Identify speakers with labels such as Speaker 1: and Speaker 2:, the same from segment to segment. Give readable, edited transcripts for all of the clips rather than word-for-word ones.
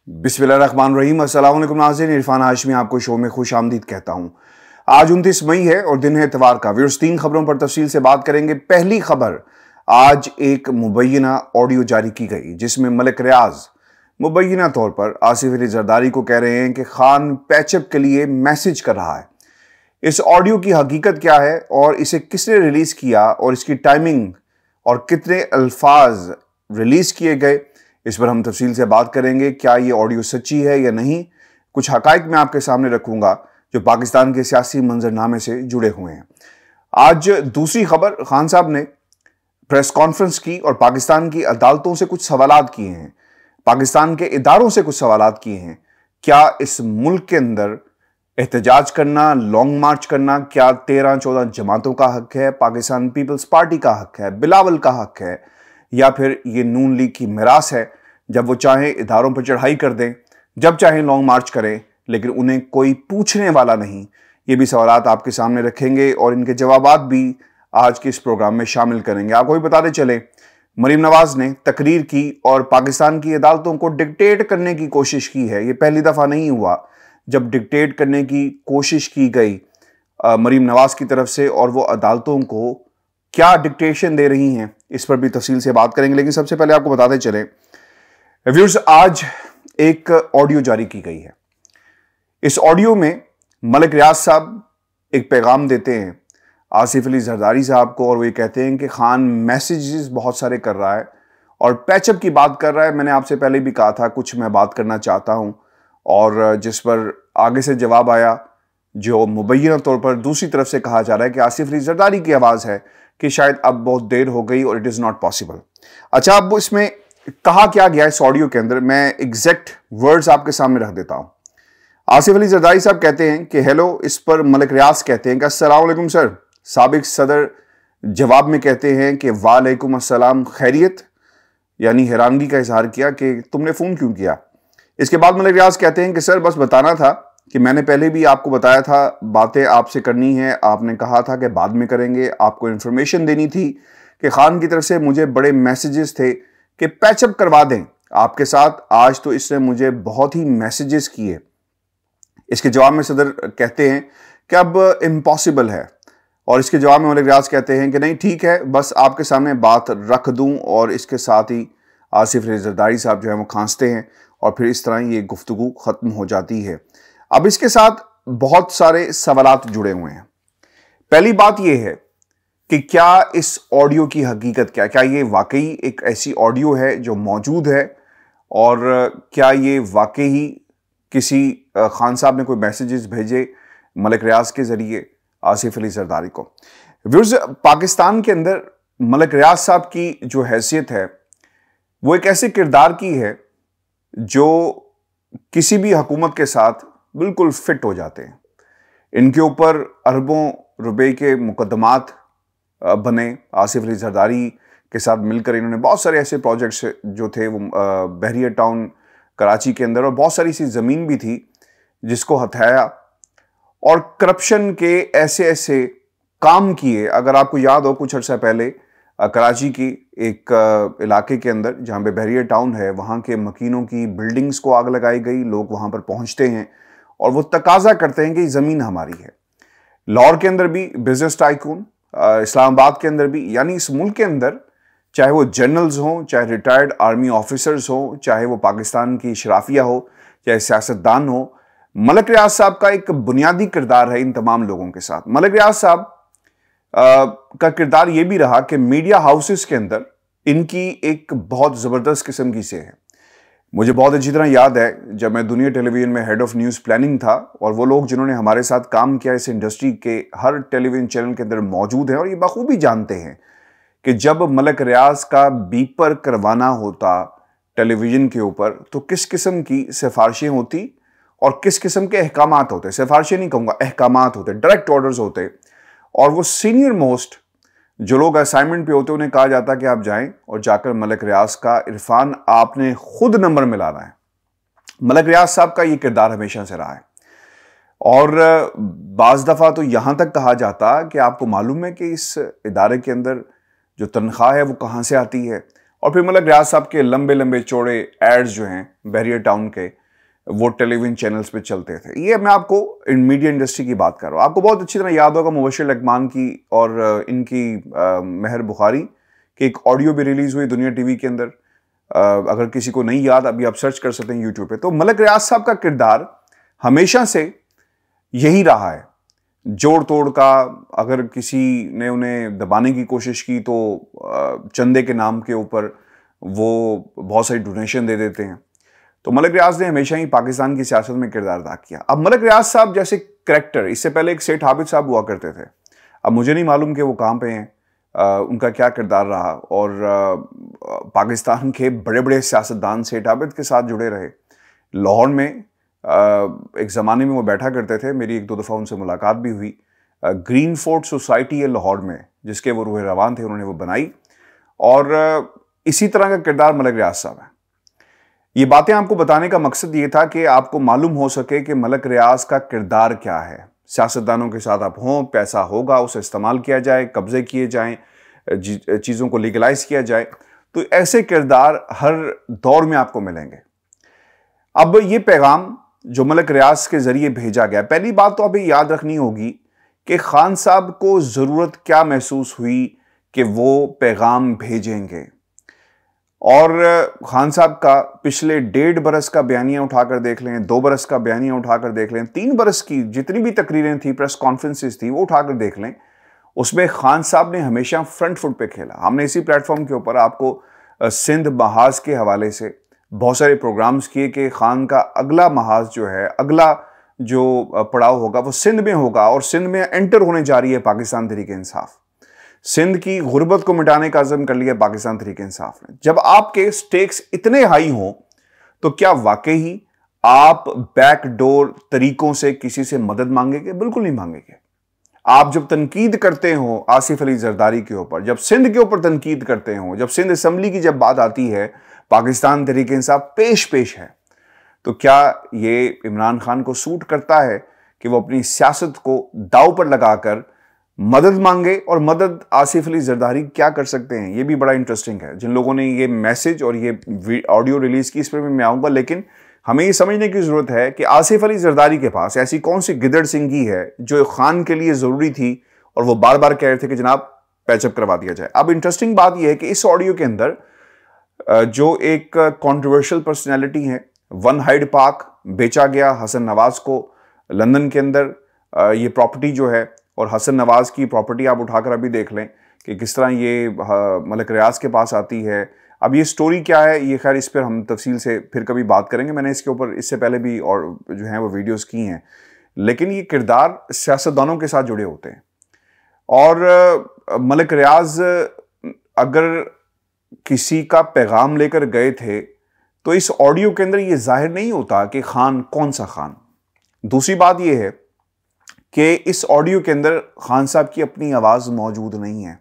Speaker 1: बिस्मिल्लाहिर्रहमानिर्रहीम। अस्सलाम वालेकुम नाज़रीन, इरफान हाशमी आपको शो में खुश आमदीद कहता हूँ। आज 29 मई है और दिन है इतवार का। व्यूअर्स, 3 खबरों पर तफसील से बात करेंगे। पहली खबर, आज एक मुबैना ऑडियो जारी की गई जिसमें मलिक रियाज मुबैना तौर पर आसिफ अली जरदारी को कह रहे हैं कि खान पैचअप के लिए मैसेज कर रहा है। इस ऑडियो की हकीकत क्या है और इसे किसने रिलीज किया और इसकी टाइमिंग और कितने अल्फाज रिलीज किए गए, इस पर हम तफसील से बात करेंगे। क्या ये ऑडियो सच्ची है या नहीं, कुछ हकाइक मैं आपके सामने रखूंगा जो पाकिस्तान के सियासी मंजरनामे से जुड़े हुए हैं। आज दूसरी खबर, खान साहब ने प्रेस कॉन्फ्रेंस की और पाकिस्तान की अदालतों से कुछ सवालात किए हैं, पाकिस्तान के इदारों से कुछ सवालात किए हैं। क्या इस मुल्क के अंदर एहतजाज करना, लॉन्ग मार्च करना, क्या 13-14 जमातों का हक है, पाकिस्तान पीपल्स पार्टी का हक है, बिलावल का हक है, या फिर ये नून लीग की मिरास है, जब वो चाहें इदारों पर चढ़ाई कर दें, जब चाहें लॉन्ग मार्च करें, लेकिन उन्हें कोई पूछने वाला नहीं। ये भी सवालात आपके सामने रखेंगे और इनके जवाबात भी आज के इस प्रोग्राम में शामिल करेंगे। आपको भी बताते चले, मरीम नवाज ने तकरीर की और पाकिस्तान की अदालतों को डिक्टेट करने की कोशिश की है। ये पहली दफ़ा नहीं हुआ जब डिक्टेट करने की कोशिश की गई मरीम नवाज की तरफ से, और वो अदालतों को क्या डिक्टेशन दे रही हैं, इस पर भी तफसील से बात करेंगे। लेकिन सबसे पहले आपको बताते चले व्यूअर्स, आज एक ऑडियो जारी की गई है। इस ऑडियो में मलिक रियाज साहब एक पैगाम देते हैं आसिफ अली जरदारी साहब को, और वो ये कहते हैं कि खान मैसेजेस बहुत सारे कर रहा है और पैचअप की बात कर रहा है। मैंने आपसे पहले भी कहा था कुछ मैं बात करना चाहता हूं, और जिस पर आगे से जवाब आया जो मुबैना तौर पर दूसरी तरफ से कहा जा रहा है कि आसिफ अली जरदारी की आवाज़ है कि शायद अब बहुत देर हो गई और इट इज़ नॉट पॉसिबल। अच्छा, अब इसमें कहा क्या गया इस ऑडियो के अंदर, मैं एग्जैक्ट वर्ड्स आपके सामने रख देता हूं। आसिफ अली जरदारी साहब कहते हैं कि हेलो, इस पर मलिक रियाज कहते हैं कि अस्सलाम वालेकुम सर। साबिक सदर जवाब में कहते हैं कि वालेकुम अस्सलाम, खैरियत, यानी हैरानगी का इजहार किया कि तुमने फ़ोन क्यों किया। इसके बाद मलिक रियाज कहते हैं कि सर बस बताना था कि मैंने पहले भी आपको बताया था बातें आपसे करनी है, आपने कहा था कि बाद में करेंगे। आपको इन्फॉर्मेशन देनी थी कि खान की तरफ से मुझे बड़े मैसेजेस थे कि पैचअप करवा दें आपके साथ। आज तो इसने मुझे बहुत ही मैसेजेस किए। इसके जवाब में सदर कहते हैं कि अब इम्पॉसिबल है, और इसके जवाब में मलिक रियाज कहते हैं कि नहीं ठीक है, बस आपके सामने बात रख दूं। और इसके साथ ही आसिफ अली जरदारी साहब जो है वो खांसते हैं और फिर इस तरह ये गुफ्तगू ख़त्म हो जाती है। अब इसके साथ बहुत सारे सवालात जुड़े हुए हैं। पहली बात यह है कि क्या इस ऑडियो की हकीकत क्या ये वाकई एक ऐसी ऑडियो है जो मौजूद है, और क्या ये वाकई किसी खान साहब ने कोई मैसेजेस भेजे मलिक रियाज के ज़रिए आसिफ अली जरदारी को। व्यूअर्स, पाकिस्तान के अंदर मलिक रियाज साहब की जो हैसियत है वो एक ऐसे किरदार की है जो किसी भी हुकूमत के साथ बिल्कुल फिट हो जाते हैं। इनके ऊपर अरबों रुपए के मुकदमात बने। आसिफ अली जरदारी के साथ मिलकर इन्होंने बहुत सारे ऐसे प्रोजेक्ट्स जो थे वो बहरिया टाउन कराची के अंदर, और बहुत सारी सी ज़मीन भी थी जिसको हथाया, और करप्शन के ऐसे ऐसे काम किए। अगर आपको याद हो, कुछ अर्सा पहले कराची की एक इलाके के अंदर जहाँ पे बहरिया टाउन है, वहाँ के मकीनों की बिल्डिंग्स को आग लगाई गई। लोग वहाँ पर पहुँचते हैं और वो तकाजा करते हैं कि ज़मीन हमारी है। लाहौर के अंदर भी बिजनेस टाइकून, इस्लामाबाद के अंदर भी, यानी इस मुल्क के अंदर चाहे वो जनरल्स हों, चाहे रिटायर्ड आर्मी ऑफिसर्स हों, चाहे वो पाकिस्तान की शराफिया हो, चाहे सियासतदान हो, मलिक रियाज साहब का एक बुनियादी किरदार है इन तमाम लोगों के साथ। मलिक रियाज साहब का किरदार ये भी रहा कि मीडिया हाउसेस के अंदर इनकी एक बहुत ज़बरदस्त किस्म की से है। मुझे बहुत अच्छी तरह याद है जब मैं दुनिया टेलीविज़न में हेड ऑफ न्यूज़ प्लानिंग था, और वो लोग जिन्होंने हमारे साथ काम किया इस इंडस्ट्री के हर टेलीविज़न चैनल के अंदर मौजूद हैं, और ये बखूबी जानते हैं कि जब मलिक रियाज का बीपर करवाना होता टेलीविज़न के ऊपर तो किस किस्म की सिफारिशें होती और किस किस्म के अहकामात होते। सिफारिशें नहीं कहूँगा, अहकामात होते, डायरेक्ट ऑर्डर्स होते, और वो सीनियर मोस्ट जो लोग असाइनमेंट पे होते उन्हें कहा जाता कि आप जाएं और जाकर मलिक रियाज का, इरफान आपने खुद नंबर मिलाना है। मलिक रियाज साहब का ये किरदार हमेशा से रहा है, और बाज़ दफ़ा तो यहाँ तक कहा जाता कि आपको मालूम है कि इस इदारे के अंदर जो तनख्वाह है वो कहाँ से आती है, और फिर मलक रियाज साहब के लंबे लंबे चौड़े एड्स जो हैं बैरियर टाउन के, वो टेलीविजन चैनल्स पे चलते थे। ये मैं आपको इन मीडिया इंडस्ट्री की बात कर रहा हूँ। आपको बहुत अच्छी तरह याद होगा मुबश्शिर लकमान की और इनकी महर बुखारी की एक ऑडियो भी रिलीज हुई दुनिया टीवी के अंदर। अगर किसी को नहीं याद, अभी आप सर्च कर सकते हैं यूट्यूब पे। तो मलक रियाज साहब का किरदार हमेशा से यही रहा है, जोड़ तोड़ का। अगर किसी ने उन्हें दबाने की कोशिश की तो चंदे के नाम के ऊपर वो बहुत सारी डोनेशन दे देते हैं। तो मलक रियाज ने हमेशा ही पाकिस्तान की सियासत में किरदार अदा किया। अब मलक रियाज साहब जैसे करैक्टर, इससे पहले एक सेठ हाफिज साहब हुआ करते थे। अब मुझे नहीं मालूम कि वो कहाँ पे हैं, उनका क्या किरदार रहा। और पाकिस्तान के बड़े बड़े सियासतदान सेठ हाफिज के साथ जुड़े रहे। लाहौर में एक ज़माने में वो बैठा करते थे, मेरी एक दो दफ़ा उनसे मुलाकात भी हुई। ग्रीन फोर्ट सोसाइटी है लाहौर में, जिसके वो रूह रवान थे, उन्होंने वो बनाई। और इसी तरह का किरदार मलक रियाज साहब है। ये बातें आपको बताने का मकसद ये था कि आपको मालूम हो सके कि मलक रियाज का किरदार क्या है। सियासतदानों के साथ आप हों, पैसा होगा, उसे इस्तेमाल किया जाए, कब्जे किए जाएं, चीज़ों को लीगलाइज किया जाए। तो ऐसे किरदार हर दौर में आपको मिलेंगे। अब ये पैगाम जो मलक रियाज के जरिए भेजा गया, पहली बात तो अभी याद रखनी होगी कि खान साहब को ज़रूरत क्या महसूस हुई कि वो पैगाम भेजेंगे। और खान साहब का पिछले 1.5 बरस का बयानिया उठाकर देख लें, 2 बरस का बयानिया उठाकर देख लें, 3 बरस की जितनी भी तकरीरें थी, प्रेस कॉन्फ्रेंसेस थी, वो उठाकर देख लें। उसमें खान साहब ने हमेशा फ्रंट फुट पे खेला। हमने इसी प्लेटफॉर्म के ऊपर आपको सिंध महाज के हवाले से बहुत सारे प्रोग्राम्स किए कि खान का अगला महाज जो है, अगला जो पड़ाव होगा वो सिंध में होगा। और सिंध में एंटर होने जा रही है पाकिस्तान तहरीक इंसाफ। सिंध की गुर्बत को मिटाने का अज़म कर लिया पाकिस्तान तहरीक इंसाफ ने। जब आपके स्टेक्स इतने हाई हों तो क्या वाकई आप बैकडोर तरीकों से किसी से मदद मांगेंगे? बिल्कुल नहीं मांगेंगे। आप जब तनकीद करते हो आसिफ अली जरदारी के ऊपर, जब सिंध के ऊपर तनकीद करते हो, जब सिंध असम्बली की जब बात आती है, पाकिस्तान तहरीक इंसाफ पेश है, तो क्या ये इमरान खान को सूट करता है कि वो अपनी सियासत को दांव पर लगाकर मदद मांगे? और मदद आसिफ अली जरदारी क्या कर सकते हैं, ये भी बड़ा इंटरेस्टिंग है। जिन लोगों ने ये मैसेज और ये ऑडियो रिलीज की, इस पर मैं आऊँगा, लेकिन हमें ये समझने की ज़रूरत है कि आसिफ अली जरदारी के पास ऐसी कौन सी गिदड़ सिंगी है जो खान के लिए ज़रूरी थी और वो बार बार कह रहे थे कि जनाब पैचअप करवा दिया जाए। अब इंटरेस्टिंग बात यह है कि इस ऑडियो के अंदर जो एक कंट्रोवर्शियल पर्सनैलिटी है, वन हाइड पार्क बेचा गया हसन नवाज को लंदन के अंदर। ये प्रॉपर्टी जो है, और हसन नवाज की प्रॉपर्टी आप उठाकर अभी देख लें कि किस तरह ये मलक रियाज के पास आती है। अब ये स्टोरी क्या है, ये खैर इस पर हम तफसील से फिर कभी बात करेंगे। मैंने इसके ऊपर इससे पहले भी और जो है वो वीडियोस की हैं। लेकिन ये किरदार सियासतदानों के साथ जुड़े होते हैं। और मलक रियाज अगर किसी का पैगाम लेकर गए थे तो इस ऑडियो के अंदर ये जाहिर नहीं होता कि खान कौन सा खान। दूसरी बात यह है कि इस ऑडियो के अंदर खान साहब की अपनी आवाज़ मौजूद नहीं है।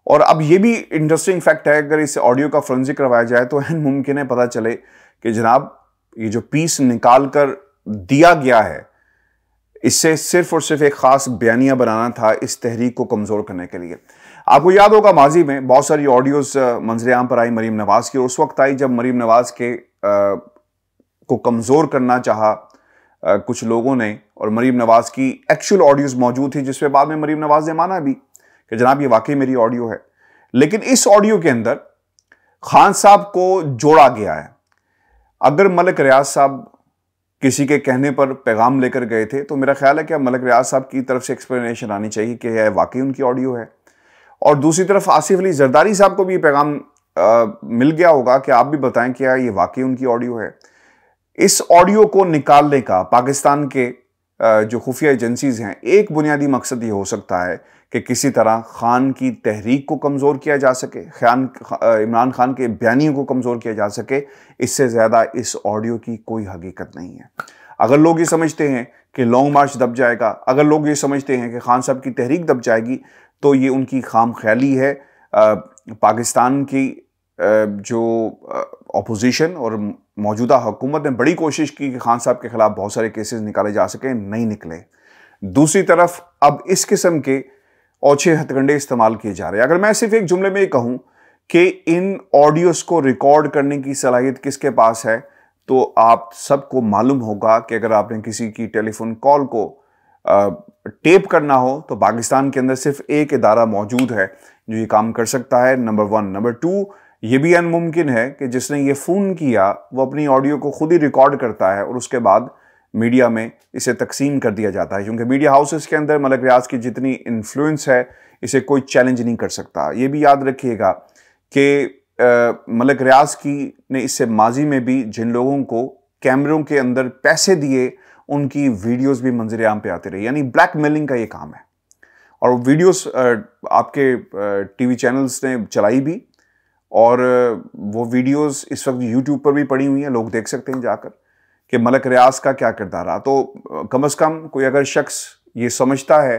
Speaker 1: और अब ये भी इंटरेस्टिंग फैक्ट है, अगर इस ऑडियो का फोरेंसिक करवाया जाए तो मुमकिन है पता चले कि जनाब ये जो पीस निकाल कर दिया गया है, इससे सिर्फ और सिर्फ एक खास बयानिया बनाना था इस तहरीक को कमज़ोर करने के लिए। आपको याद होगा माजी में बहुत सारी ऑडियोज़ मंजर आम पर आई मरीम नवाज़ की, और उस वक्त आई जब मरीम नवाज़ के को कमज़ोर करना चाहा कुछ लोगों ने, और मरीम नवाज़ की एक्चुअल ऑडियोज़ मौजूद थी, जिसपे बाद में मरीम नवाज़ ने माना भी कि जनाब ये वाकई मेरी ऑडियो है। लेकिन इस ऑडियो के अंदर खान साहब को जोड़ा गया है। अगर मलक रियाज साहब किसी के कहने पर पैगाम लेकर गए थे तो मेरा ख्याल है कि मलक रियाज साहब की तरफ से एक्सप्लेनेशन आनी चाहिए कि यह वाकई उनकी ऑडियो है। और दूसरी तरफ आसिफ अली जरदारी साहब को भी पैगाम मिल गया होगा कि आप भी बताएं क्या ये वाकई उनकी ऑडियो है। इस ऑडियो को निकालने का पाकिस्तान के जो खुफिया एजेंसीज हैं, एक बुनियादी मकसद ये हो सकता है कि किसी तरह खान की तहरीक को कमज़ोर किया जा सके, इमरान खान के बयानियों को कमज़ोर किया जा सके। इससे ज़्यादा इस ऑडियो की कोई हकीकत नहीं है। अगर लोग ये समझते हैं कि लॉन्ग मार्च दब जाएगा, अगर लोग ये समझते हैं कि खान साहब की तहरीक दब जाएगी, तो ये उनकी खाम ख्याली है। पाकिस्तान की जो अपोजिशन और मौजूदा हुकूमत ने बड़ी कोशिश की कि खान साहब के खिलाफ बहुत सारे केसेस निकाले जा सके, नहीं निकले। दूसरी तरफ अब इस किस्म के औछे हथकंडे इस्तेमाल किए जा रहे हैं। अगर मैं सिर्फ एक जुमले में कहूं कि इन ऑडियोज को रिकॉर्ड करने की सलाहियत किसके पास है, तो आप सबको मालूम होगा कि अगर आपने किसी की टेलीफोन कॉल को टेप करना हो तो पाकिस्तान के अंदर सिर्फ एक इदारा मौजूद है जो ये काम कर सकता है, नंबर 1। नंबर 2, ये भी अनमुमकिन है कि जिसने ये फ़ोन किया वो अपनी ऑडियो को खुद ही रिकॉर्ड करता है और उसके बाद मीडिया में इसे तकसीम कर दिया जाता है, क्योंकि मीडिया हाउसेस के अंदर मलक रियाज की जितनी इन्फ्लुएंस है इसे कोई चैलेंज नहीं कर सकता। ये भी याद रखिएगा कि मलक रियाज की ने इससे माजी में भी जिन लोगों को कैमरों के अंदर पैसे दिए उनकी वीडियोस भी मंजर आम पे आती रही, यानी ब्लैकमेलिंग का ये काम है। और वीडियोस आपके टीवी चैनल्स ने चलाई भी, और वो वीडियोस इस वक्त यूट्यूब पर भी पड़ी हुई हैं, लोग देख सकते हैं जाकर कि मलक रियाज का क्या किरदार रहा। तो कम से कम कोई अगर शख्स ये समझता है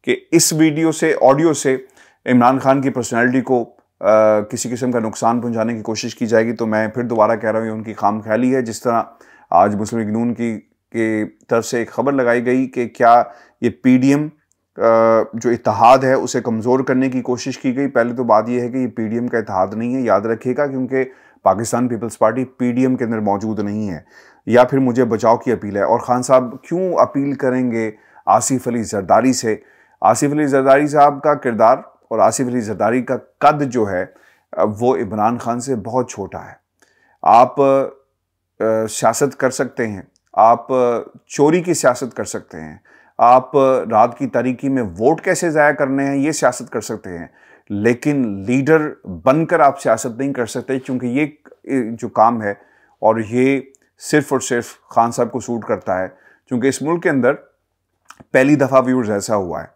Speaker 1: कि इस वीडियो से, ऑडियो से इमरान खान की पर्सनैलिटी को किसी किस्म का नुकसान पहुंचाने की कोशिश की जाएगी, तो मैं फिर दोबारा कह रहा हूँ ये उनकी खाम ख्याली है। जिस तरह आज मुस्लिम लीग नून की तरफ से एक खबर लगाई गई कि क्या ये पीडीएम जो इत्तेहाद है उसे कमज़ोर करने की कोशिश की गई। पहले तो बात यह है कि ये पीडीएम का इत्तेहाद नहीं है, याद रखिएगा, क्योंकि पाकिस्तान पीपल्स पार्टी पीडीएम के अंदर मौजूद नहीं है। या फिर मुझे बचाव की अपील है। और खान साहब क्यों अपील करेंगे आसिफ अली जरदारी से? आसिफ अली जरदारी साहब का किरदार और आसिफ अली जरदारी का कद जो है वो इमरान खान से बहुत छोटा है। आप सियासत कर सकते हैं, आप चोरी की सियासत कर सकते हैं, आप रात की तारीकी में वोट कैसे ज़ाया करने हैं ये सियासत कर सकते हैं, लेकिन लीडर बनकर आप सियासत नहीं कर सकते, क्योंकि ये जो काम है और ये सिर्फ और सिर्फ खान साहब को सूट करता है। क्योंकि इस मुल्क के अंदर पहली दफ़ा व्यूअर्स ऐसा हुआ है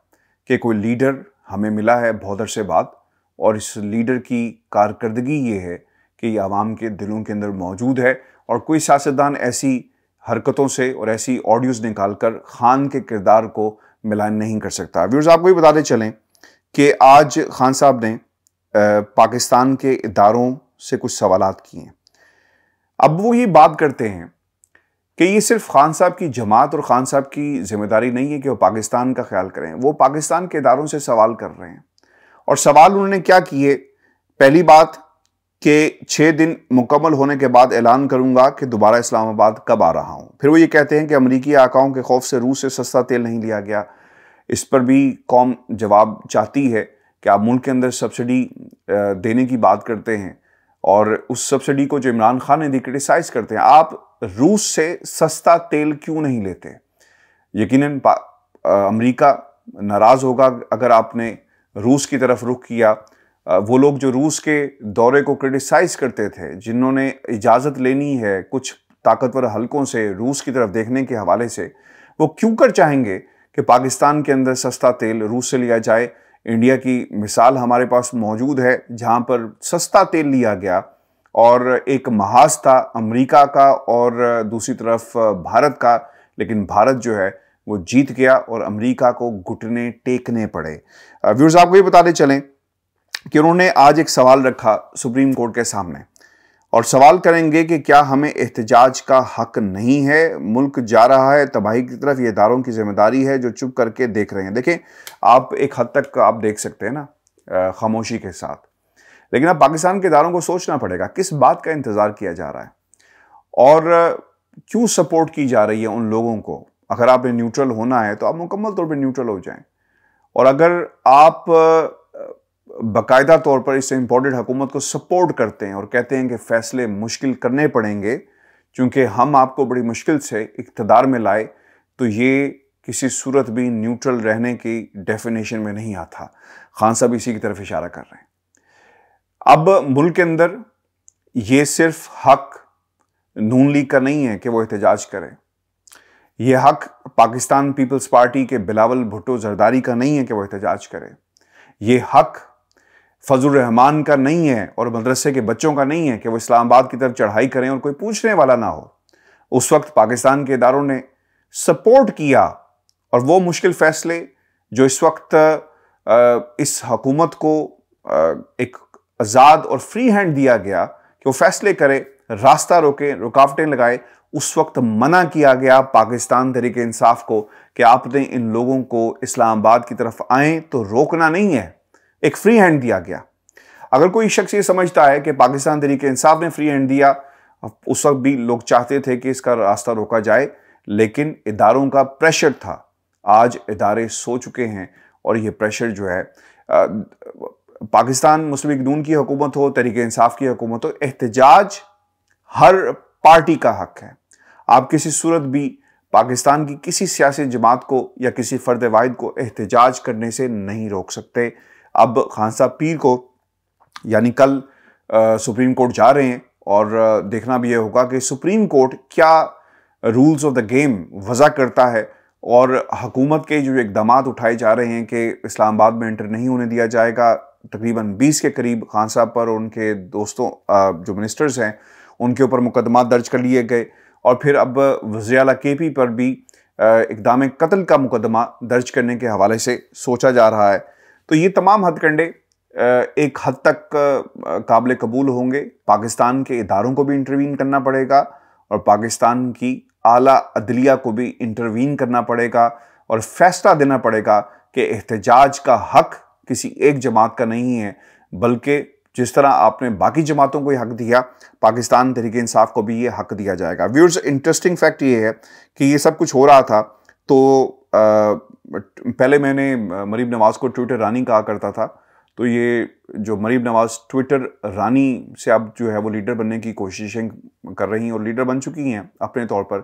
Speaker 1: कि कोई लीडर हमें मिला है बहुत अरसे बाद, और इस लीडर की कारकर्दगी ये है कि ये आवाम के दिलों के अंदर मौजूद है, और कोई सियासतदान ऐसी हरकतों से और ऐसी ऑडियोज़ निकालकर खान के किरदार को मिलान नहीं कर सकता। व्यूअर्स, आपको भी बताते चलें कि आज खान साहब ने पाकिस्तान के इदारों से कुछ सवालात किए। अब वो ये बात करते हैं कि ये सिर्फ खान साहब की जमात और खान साहब की जिम्मेदारी नहीं है कि वो पाकिस्तान का ख्याल करें, वो पाकिस्तान के इदारों से सवाल कर रहे हैं। और सवाल उन्होंने क्या किए? पहली बात कि 6 दिन मुकम्मल होने के बाद ऐलान करूंगा कि दोबारा इस्लामाबाद कब आ रहा हूं। फिर वो ये कहते हैं कि अमरीकी आकाओं के खौफ से रूस से सस्ता तेल नहीं लिया गया। इस पर भी कौम जवाब चाहती है कि आप मुल्क के अंदर सब्सिडी देने की बात करते हैं और उस सब्सिडी को जो इमरान खान ने दी क्रिटिसाइज करते हैं। आप रूस से सस्ता तेल क्यों नहीं लेते? यकीनन अमेरिका नाराज़ होगा अगर आपने रूस की तरफ रुख किया। वो लोग जो रूस के दौरे को क्रिटिसाइज करते थे, जिन्होंने इजाज़त लेनी है कुछ ताकतवर हलकों से रूस की तरफ देखने के हवाले से, वो क्यों कर चाहेंगे कि पाकिस्तान के अंदर सस्ता तेल रूस से लिया जाए? इंडिया की मिसाल हमारे पास मौजूद है जहां पर सस्ता तेल लिया गया और एक महाज था अमेरिका का और दूसरी तरफ भारत का, लेकिन भारत जो है वो जीत गया और अमेरिका को घुटने टेकने पड़े। व्यूअर्स, आपको ये बताते चलें कि उन्होंने आज एक सवाल रखा सुप्रीम कोर्ट के सामने, और सवाल करेंगे कि क्या हमें एहतजाज का हक नहीं है? मुल्क जा रहा है तबाही की तरफ, ये इदारों की जिम्मेदारी है जो चुप करके देख रहे हैं। देखें, आप एक हद तक आप देख सकते हैं ना खामोशी के साथ, लेकिन अब पाकिस्तान के इदारों को सोचना पड़ेगा किस बात का इंतजार किया जा रहा है और क्यों सपोर्ट की जा रही है उन लोगों को। अगर आपने न्यूट्रल होना है तो आप मुकम्मल तौर पर न्यूट्रल हो जाएं, और अगर आप बाकायदा तौर पर इस इम्पोर्टेड हुकूमत को सपोर्ट करते हैं और कहते हैं कि फैसले मुश्किल करने पड़ेंगे क्योंकि हम आपको बड़ी मुश्किल से इक़्तिदार में लाए, तो ये किसी सूरत भी न्यूट्रल रहने की डेफिनेशन में नहीं आता। खान साहब इसी की तरफ इशारा कर रहे हैं। अब मुल्क के अंदर ये सिर्फ हक नून लीग का नहीं है कि वो एहतजाज करें, यह हक पाकिस्तान पीपल्स पार्टी के बिलावल भुट्टो जरदारी का नहीं है कि वो एहतजाज करें, यह हक फजलुर रहमान का नहीं है और मदरसे के बच्चों का नहीं है कि वो इस्लामाबाद की तरफ चढ़ाई करें और कोई पूछने वाला ना हो। उस वक्त पाकिस्तान के इदारों ने सपोर्ट किया और वो मुश्किल फैसले जो इस वक्त इस हुकूमत को एक आज़ाद और फ्री हैंड दिया गया कि वो फैसले करे, रास्ता रोके, रुकावटें लगाए, उस वक्त मना किया गया पाकिस्तान तहरीक इंसाफ को कि आपने इन लोगों को इस्लामाबाद की तरफ आए तो रोकना नहीं है, एक फ्री हैंड दिया गया। अगर कोई शख्स ये समझता है कि पाकिस्तान तहरीक इंसाफ ने फ्री हैंड दिया, उस वक्त भी लोग चाहते थे कि इसका रास्ता रोका जाए, लेकिन इदारों का प्रेशर था। आज इदारे सो चुके हैं और ये प्रेशर जो है, पाकिस्तान मुस्लिम लीग नून की हुकूमत हो, तहरीक इंसाफ की हुकूमत हो, एहतजाज हर पार्टी का हक है। आप किसी सूरत भी पाकिस्तान की किसी सियासी जमात को या किसी फर्द वाहिद को एहतजाज करने से नहीं रोक सकते। अब खान साहब पीर को यानी कल सुप्रीम कोर्ट जा रहे हैं और देखना भी यह होगा कि सुप्रीम कोर्ट क्या रूल्स ऑफ द गेम वज़ा करता है और हुकूमत के जो इकदाम उठाए जा रहे हैं कि इस्लामाबाद में एंटर नहीं होने दिया जाएगा। तकरीबन 20 के करीब खान साहब पर और उनके दोस्तों जो मिनिस्टर्स हैं उनके ऊपर मुकदमा दर्ज कर लिए गए और फिर अब वज़ीर आला KP पर भी इक़दाम कत्ल का मुकदमा दर्ज करने के हवाले से सोचा जा रहा है। तो ये तमाम हथकंडे एक हद तक काबिल कबूल होंगे। पाकिस्तान के इदारों को भी इंटरवीन करना पड़ेगा और पाकिस्तान की आला अदलिया को भी इंटरवीन करना पड़ेगा और फैसला देना पड़ेगा कि एहतजाज का हक किसी एक जमात का नहीं है, बल्कि जिस तरह आपने बाकी जमातों को ये हक दिया, पाकिस्तान तहरीक इंसाफ को भी ये हक दिया जाएगा। व्यूअर्स, इंटरेस्टिंग फैक्ट ये है कि ये सब कुछ हो रहा था तो पहले मैंने मरीम नवाज को ट्विटर रानी कहा करता था, तो ये जो मरीम नवाज ट्विटर रानी से अब जो है वो लीडर बनने की कोशिशें कर रही हैं और लीडर बन चुकी हैं अपने तौर पर।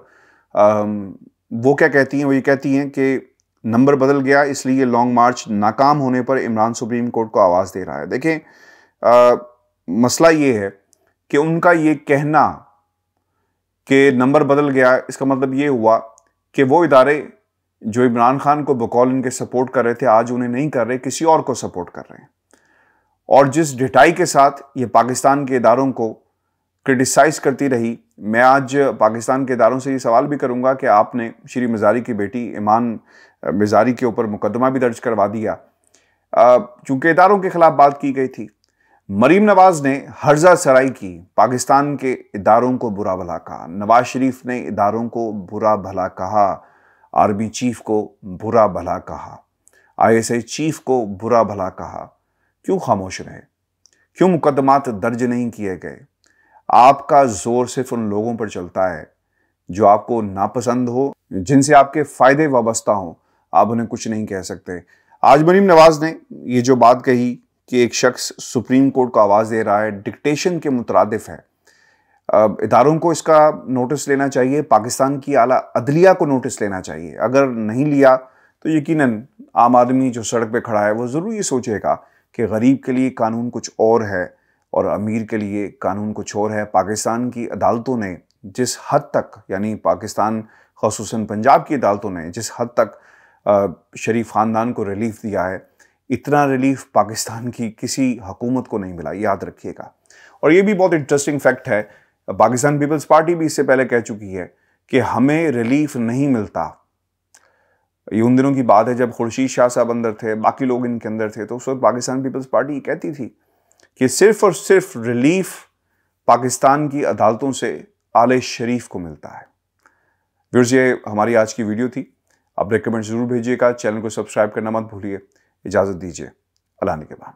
Speaker 1: वो क्या कहती हैं? वो ये कहती हैं कि नंबर बदल गया इसलिए लॉन्ग मार्च नाकाम होने पर इमरान सुप्रीम कोर्ट को आवाज़ दे रहा है। देखें, मसला ये है कि उनका ये कहना कि नंबर बदल गया, इसका मतलब ये हुआ कि वो इदारे जो इमरान खान को बकौल इनके सपोर्ट कर रहे थे, आज उन्हें नहीं कर रहे, किसी और को सपोर्ट कर रहे हैं। और जिस ढिठाई के साथ ये पाकिस्तान के इदारों को क्रिटिसाइज करती रही, मैं आज पाकिस्तान के इदारों से ये सवाल भी करूंगा कि आपने श्री मिजारी की बेटी ईमान मिजारी के ऊपर मुकदमा भी दर्ज करवा दिया चूंकि इदारों के खिलाफ बात की गई थी। मरीम नवाज ने हर्जा सराई की, पाकिस्तान के इदारों को बुरा भला कहा। नवाज शरीफ ने इदारों को बुरा भला कहा, आर्मी चीफ को बुरा भला कहा, ISI चीफ को बुरा भला कहा। क्यों खामोश रहे? क्यों मुकदमात दर्ज नहीं किए गए? आपका जोर सिर्फ उन लोगों पर चलता है जो आपको नापसंद हो, जिनसे आपके फायदे वाबस्ता हो, आप उन्हें कुछ नहीं कह सकते। आज मरीम नवाज ने ये जो बात कही कि एक शख्स सुप्रीम कोर्ट को आवाज़ दे रहा है, डिक्टेशन के मुतरादिफ है। इदारों को इसका नोटिस लेना चाहिए, पाकिस्तान की आला अदलिया को नोटिस लेना चाहिए। अगर नहीं लिया तो यकीनन आम आदमी जो सड़क पे खड़ा है वो ज़रूर ये सोचेगा कि गरीब के लिए कानून कुछ और है और अमीर के लिए कानून कुछ और है। पाकिस्तान की अदालतों ने जिस हद तक, यानी पाकिस्तान ख़ुसूसन पंजाब की अदालतों ने जिस हद तक शरीफ ख़ानदान को रिलीफ दिया है, इतना रिलीफ पाकिस्तान की किसी हुकूमत को नहीं मिला, याद रखिएगा। और ये भी बहुत इंटरेस्टिंग फैक्ट है, पाकिस्तान पीपल्स पार्टी भी इससे पहले कह चुकी है कि हमें रिलीफ नहीं मिलता। ये उन दिनों की बात है जब खुर्शीद शाह साहब अंदर थे, बाकी लोग इनके अंदर थे, तो उस वक्त पाकिस्तान पीपल्स पार्टी कहती थी कि सिर्फ और सिर्फ रिलीफ पाकिस्तान की अदालतों से आले शरीफ को मिलता है। व्यूअर्स, ये हमारी आज की वीडियो थी। आप रेकमेंड जरूर भेजिएगा, चैनल को सब्सक्राइब करना मत भूलिए। इजाज़त दीजिए, अल्लाह ने के बाद।